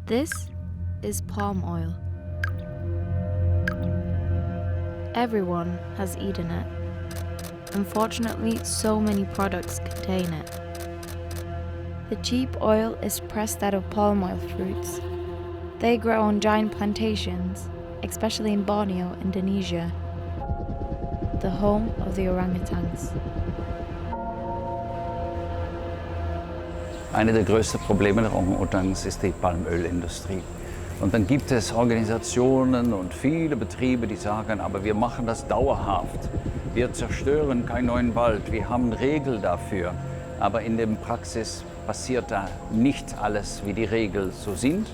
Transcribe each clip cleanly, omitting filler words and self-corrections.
This is palm oil. Everyone has eaten it. Unfortunately, so many products contain it. The cheap oil is pressed out of palm oil fruits. They grow on giant plantations, especially in Borneo, Indonesia, the home of the orangutans. Eine der größten Probleme der Orang-Utans ist die Palmölindustrie. Und dann gibt es Organisationen und viele Betriebe, die sagen, aber wir machen das dauerhaft. Wir zerstören keinen neuen Wald, wir haben Regeln dafür. Aber in der Praxis passiert da nicht alles, wie die Regeln so sind.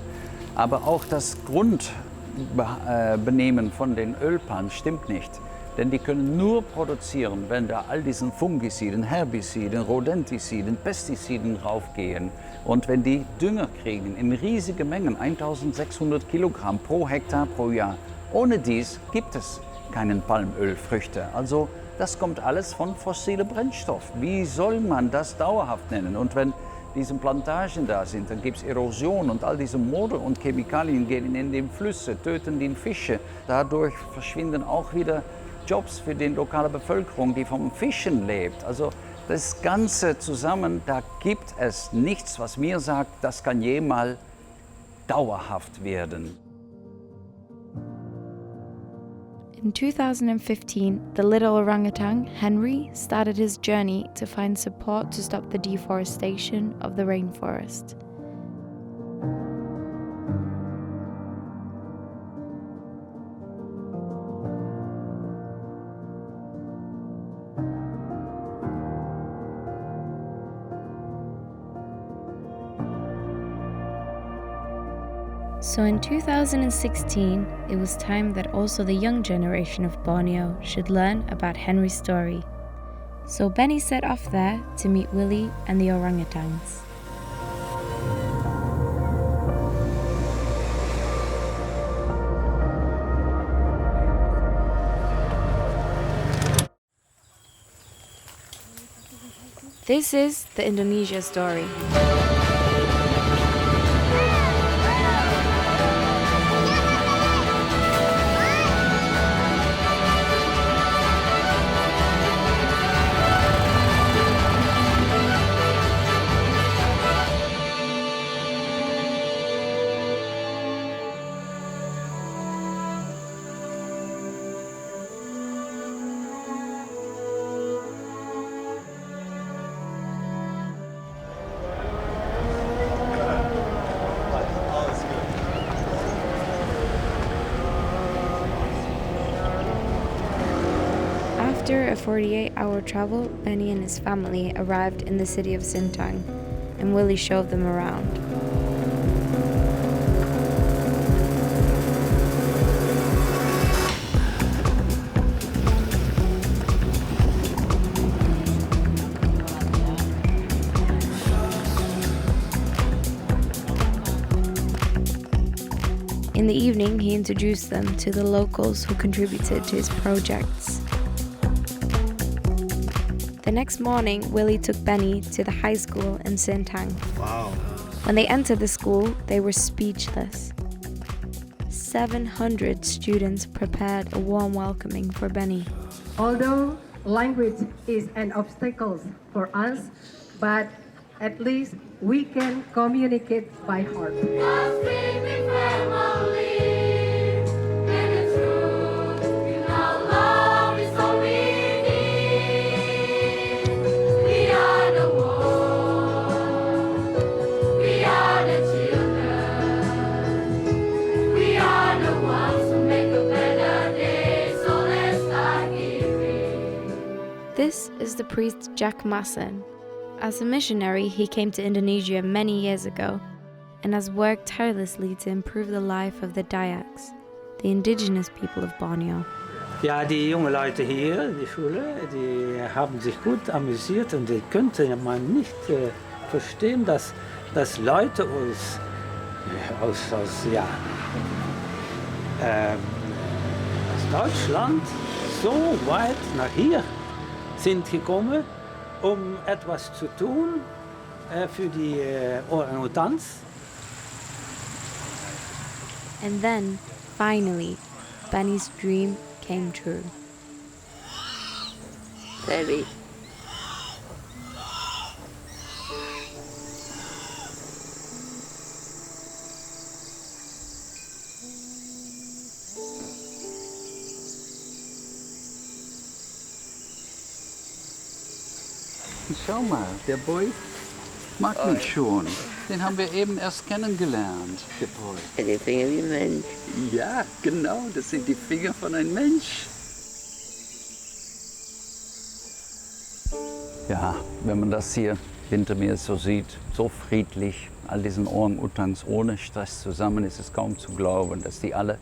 Aber auch das Grundbenehmen von den Ölpalmen stimmt nicht. Denn die können nur produzieren, wenn da all diesen Fungiziden, Herbiziden, Rodentiziden, Pestiziden draufgehen. Und wenn die Dünger kriegen in riesige Mengen, 1600 Kilogramm pro Hektar pro Jahr. Ohne dies gibt es keinen Palmölfrüchte. Also das kommt alles von fossilen Brennstoff. Wie soll man das dauerhaft nennen? Und wenn diese Plantagen da sind, dann gibt es Erosion und all diese Model und Chemikalien gehen in die Flüsse, töten die Fische. Dadurch verschwinden auch wieder Jobs für die lokale Bevölkerung, die vom Fischen lebt. Also das Ganze zusammen, da gibt es nichts, was mir sagt, das kann jemals dauerhaft werden. In 2015, the little orangutan, Henry, started his journey to find support to stop the deforestation of the rainforest. So in 2016, it was time that also the young generation of Borneo should learn about Henry's story. So Benni set off there to meet Willie and the orangutans. This is the Indonesia story. After a 48-hour travel, Benni and his family arrived in the city of Sintang, and Willie showed them around. In the evening, he introduced them to the locals who contributed to his projects. The next morning, Willie took Benni to the high school in Sintang. Wow. When they entered the school, they were speechless. 700 students prepared a warm welcoming for Benni. Although language is an obstacle for us, but at least we can communicate by heart. This is the priest Jack Massen. As a missionary, he came to Indonesia many years ago and has worked tirelessly to improve the life of the Dayaks, the indigenous people of Borneo. Ja, die jungen Leute hier in der Schule, die haben sich gut amüsiert und die könnte man nicht verstehen, dass Leute aus Deutschland so weit nach hier sind gekommen, um etwas zu tun für die Orang-Utans. And then, finally, Benny's dream came true. Daddy. Schau mal, der Boy mag mich schon. Den haben wir eben erst kennengelernt, der Boy. Die Finger wie ein Mensch. Ja, genau, das sind die Finger von einem Mensch. Ja, wenn man das hier hinter mir so sieht, so friedlich, all diesen Orang-Utans ohne Stress zusammen, ist es kaum zu glauben, dass die alle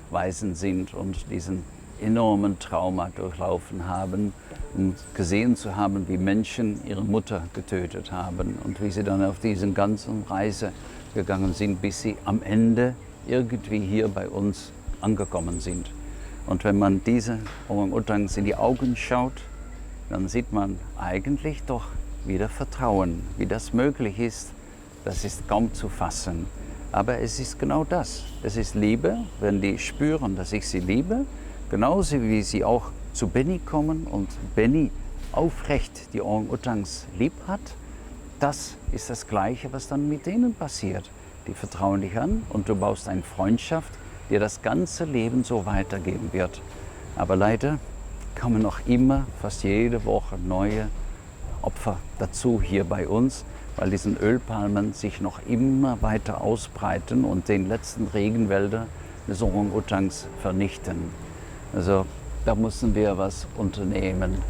Waisen sind und diesen enormen Trauma durchlaufen haben und gesehen zu haben, wie Menschen ihre Mutter getötet haben und wie sie dann auf diesen ganzen Reise gegangen sind, bis sie am Ende irgendwie hier bei uns angekommen sind. Und wenn man diese Orang-Utans in die Augen schaut, dann sieht man eigentlich doch wieder Vertrauen. Wie das möglich ist, das ist kaum zu fassen. Aber es ist genau das. Es ist Liebe, wenn die spüren, dass ich sie liebe. Genauso wie sie auch zu Benni kommen und Benni aufrecht die Orang-Utans lieb hat. Das ist das Gleiche, was dann mit denen passiert. Die vertrauen dich an und du baust eine Freundschaft, die das ganze Leben so weitergeben wird. Aber leider kommen noch immer fast jede Woche neue Opfer dazu hier bei uns, weil diese Ölpalmen sich noch immer weiter ausbreiten und den letzten Regenwälder des Orang-Utans vernichten. Also da müssen wir was unternehmen,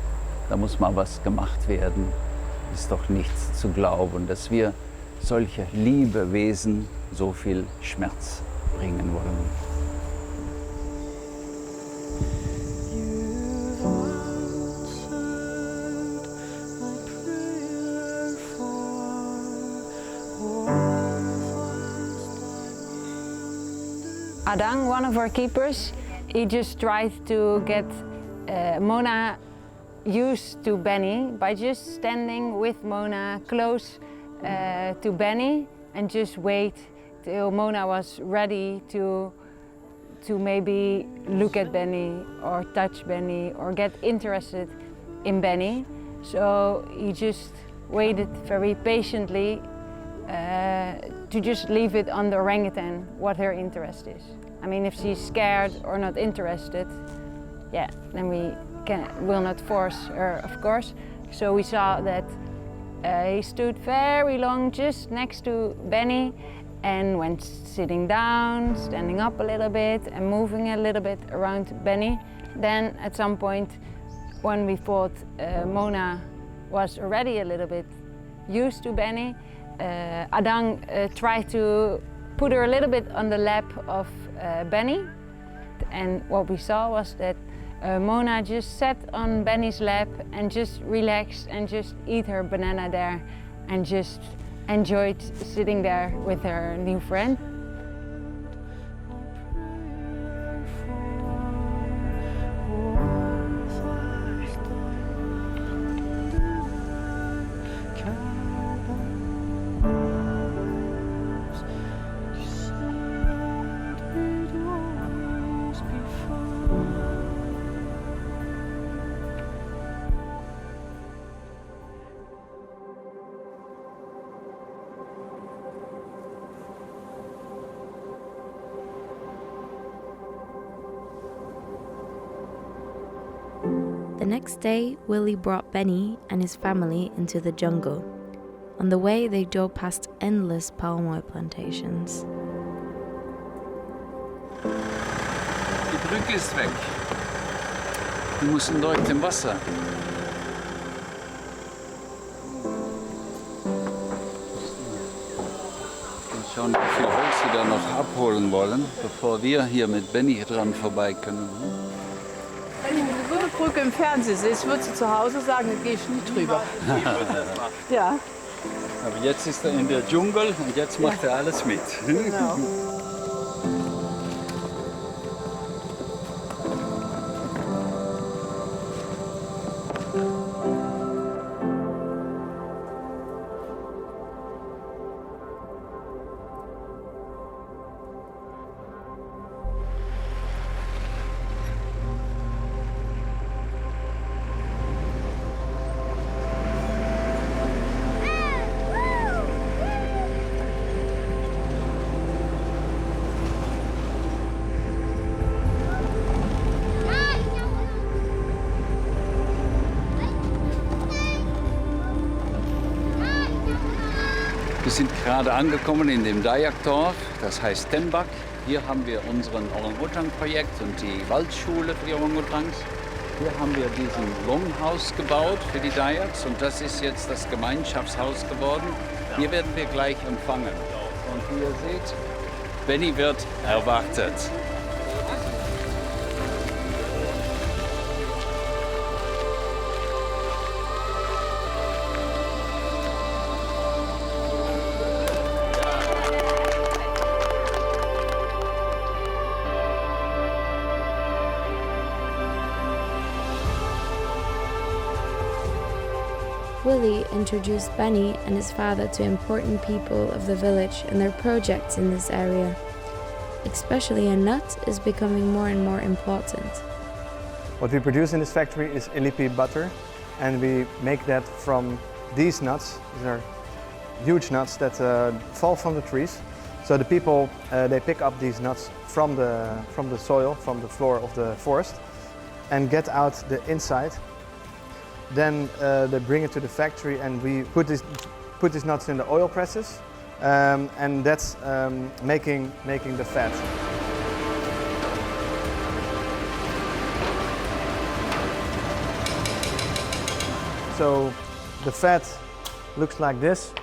da muss mal was gemacht werden. Ist doch nichts zu glauben, dass wir solche Liebewesen so viel Schmerz bringen wollen. Adang, one of our keepers, he just tried to get Mona used to Benni by just standing with Mona close to Benni and just wait till Mona was ready to maybe look at Benni or touch Benni or get interested in Benni. So he just waited very patiently to just leave it on the orangutan what her interest is. I mean, if she's scared or not interested, yeah, then we will not force her, of course. So we saw that he stood very long just next to Benni and went sitting down, standing up a little bit and moving a little bit around Benni. Then at some point, when we thought Mona was already a little bit used to Benni, Adang tried to put her a little bit on the lap of Benni, and what we saw was that Mona just sat on Benni's lap and just relaxed and just eat her banana there and just enjoyed sitting there with her new friend. The next day, Willie brought Benni and his family into the jungle. On the way, they drove past endless palm oil plantations. Die Brücke ist weg. Wir müssen durch dem Wasser. Und schauen, wie viel Holz sie da noch abholen wollen, bevor wir hier mit Benni dran vorbei können. Wenn ich so eine Brücke im Fernsehen sehe, würdest du zu Hause sagen, da gehe ich nie drüber. Ja. Aber jetzt ist er in der Dschungel und jetzt macht er alles mit. Genau. Wir sind gerade angekommen in dem Dayak-Dorf, das heißt Tembak. Hier haben wir unseren Orang-Utan-Projekt und die Waldschule für die Orangutans. Hier haben wir diesen Longhouse gebaut für die Dayaks und das ist jetzt das Gemeinschaftshaus geworden. Hier werden wir gleich empfangen. Und wie ihr seht, Benni wird erwartet. Willie introduced Benni and his father to important people of the village and their projects in this area. Especially a nut is becoming more and more important. What we produce in this factory is ilipi butter, and we make that from these nuts. These are huge nuts that fall from the trees. So the people they pick up these nuts from the soil, from the floor of the forest, and get out the inside. Then they bring it to the factory, and we put these nuts in the oil presses, and that's making the fat. So the fat looks like this,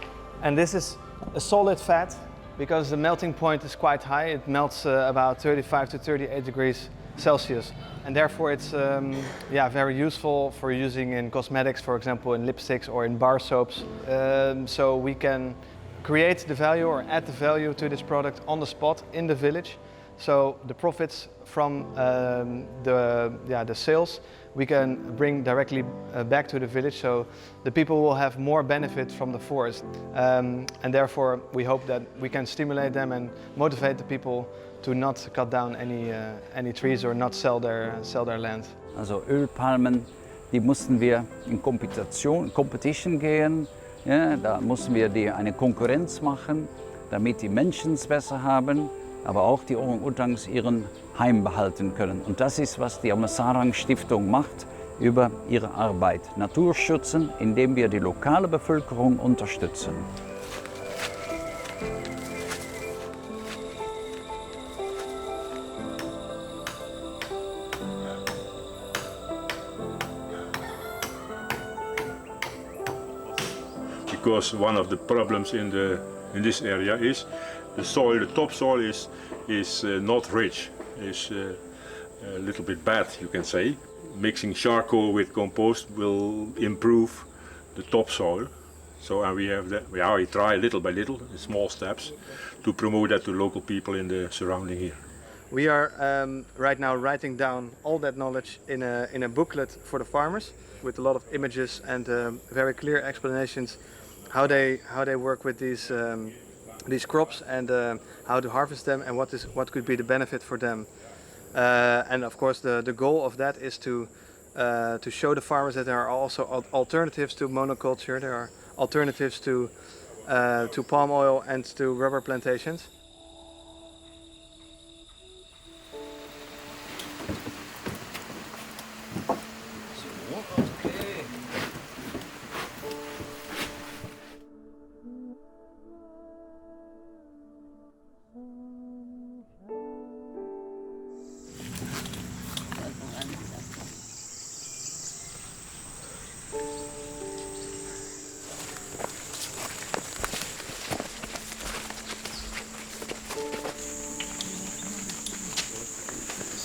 and this is a solid fat because the melting point is quite high. It melts about 35 to 38 degrees Celsius, and therefore it's very useful for using in cosmetics, for example in lipsticks or in bar soaps. So we can create the value or add the value to this product on the spot in the village. So the profits from the sales we can bring directly back to the village, so the people will have more benefit from the forest, and therefore we hope that we can stimulate them and motivate the people to not cut down any trees or not sell their land. Also Ölpalmen, die mussten wir in Competition gehen. Ja, da mussten wir eine Konkurrenz machen, damit die Menschen es besser haben, aber auch die Orang-Utans ihren Heim behalten können. Und das ist, was die Sarang Stiftung macht über ihre Arbeit. Natur schützen, indem wir die lokale Bevölkerung unterstützen. Because one of the problems in this area is the soil, the topsoil is not rich, is a little bit bad, you can say. Mixing charcoal with compost will improve the topsoil. So we have that. We try little by little, in small steps, to promote that to local people in the surrounding here. We are right now writing down all that knowledge in a booklet for the farmers with a lot of images and very clear explanations how they work with these crops and how to harvest them and what could be the benefit for them. And of course the goal of that is to show the farmers that there are also alternatives to monoculture. There are alternatives to palm oil and to rubber plantations.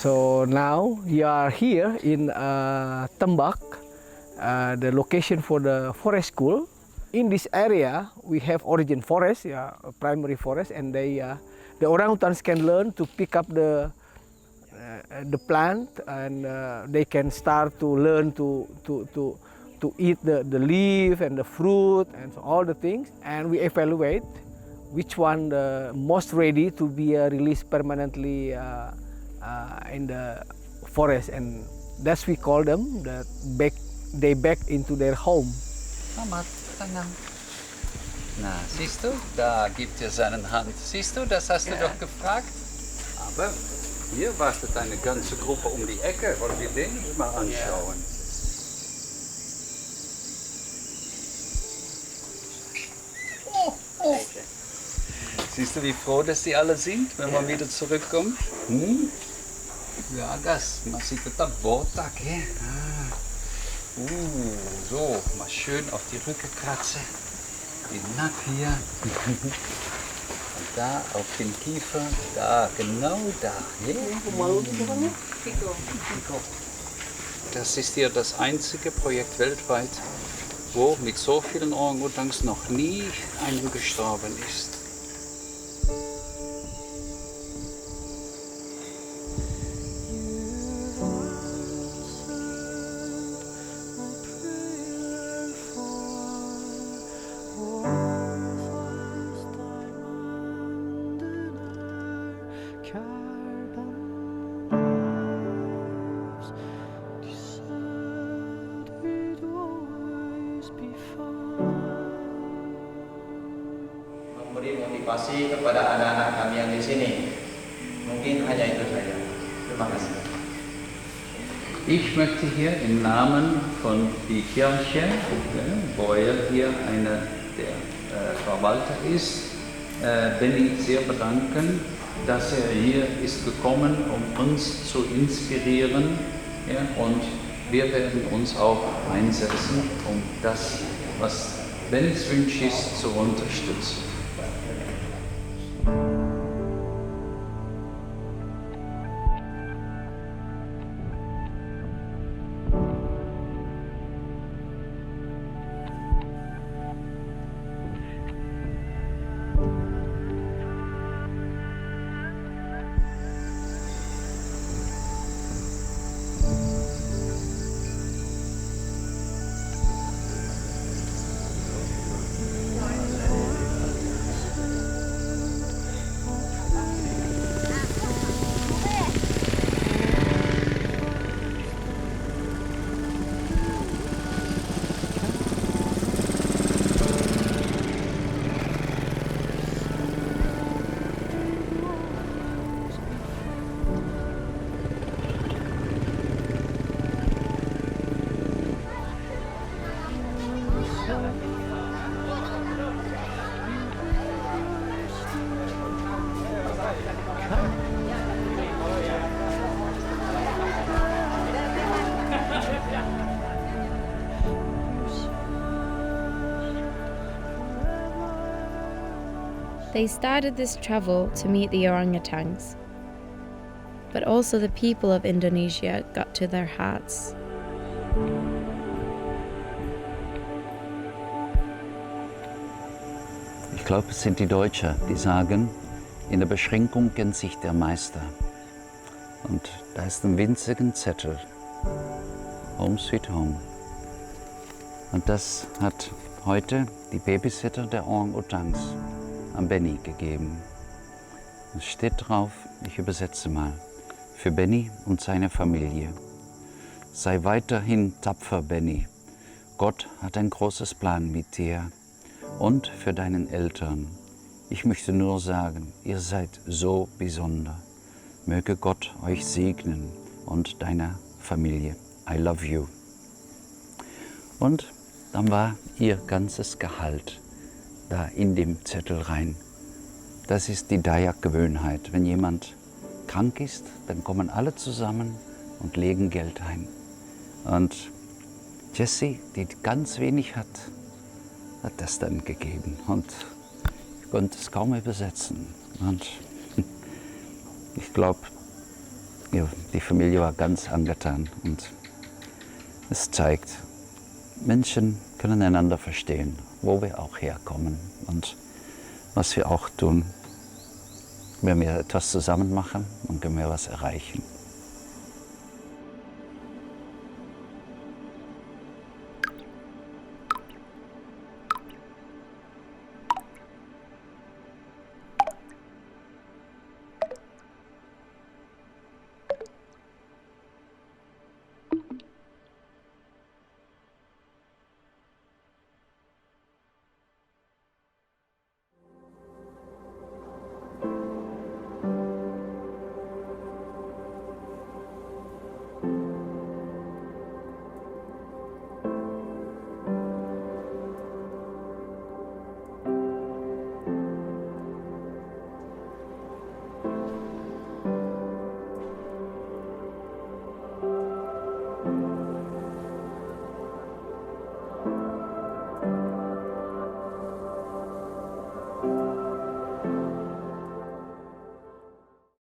So now you are here in Tembak, the location for the forest school. In this area we have origin forest, primary forest, and the orangutans can learn to pick up the plant, and they can start to learn to eat the leaf and the fruit and so all the things. And we evaluate which one the most ready to be released permanently in the forest, and that's we call them they back into their home. Mama, tangan. Na, siehst du, da gibt er seine Hand. Siehst du, das hast du doch gefragt. Aber hier wartet eine ganze Gruppe um die Ecke. Wollen wir den mal anschauen? Siehst du, wie froh, dass die alle sind, wenn man wieder zurückkommt? Hm? Ja, das, man sieht das Botak, hè? So, mal schön auf die Rücke kratzen. Die Nack hier. Und da auf den Kiefer, da, genau da. Das ist hier das einzige Projekt weltweit, wo mit so vielen Orang-Utans noch nie einer gestorben ist. Memberi motivasi kepada anak-anak kami yang di sini. Mungkin hanya itu saja. Terima kasih. Ich möchte hier im Namen von die Kirche, wo er hier einer der Verwalter ist, Benni sehr bedanken, dass er hier ist gekommen, um uns zu inspirieren. Ja, und wir werden uns auch einsetzen, um das, was Bennis Wunsch ist, zu unterstützen. They started this travel to meet the orangutans, but also the people of Indonesia got to their hearts. Ich glaube, es sind die Deutschen, die sagen, in der Beschränkung kennt sich der Meister. Und da ist ein winzigen Zettel, Home Sweet Home. Und das hat heute die Babysitter der Orang-Utans an Benni gegeben. Es steht drauf, ich übersetze mal, für Benni und seine Familie. Sei weiterhin tapfer, Benni. Gott hat ein großes Plan mit dir und für deinen Eltern. Ich möchte nur sagen, ihr seid so besonders. Möge Gott euch segnen und deiner Familie. I love you. Und dann war ihr ganzes Gehalt da in dem Zettel rein. Das ist die Dayak-Gewohnheit. Wenn jemand krank ist, dann kommen alle zusammen und legen Geld ein. Und Jessie, die ganz wenig hat das dann gegeben. Und ich konnte es kaum übersetzen. Und ich glaube, ja, die Familie war ganz angetan. Und es zeigt, Menschen können einander verstehen, wo wir auch herkommen und was wir auch tun. Wenn wir etwas zusammen machen, dann können wir was erreichen.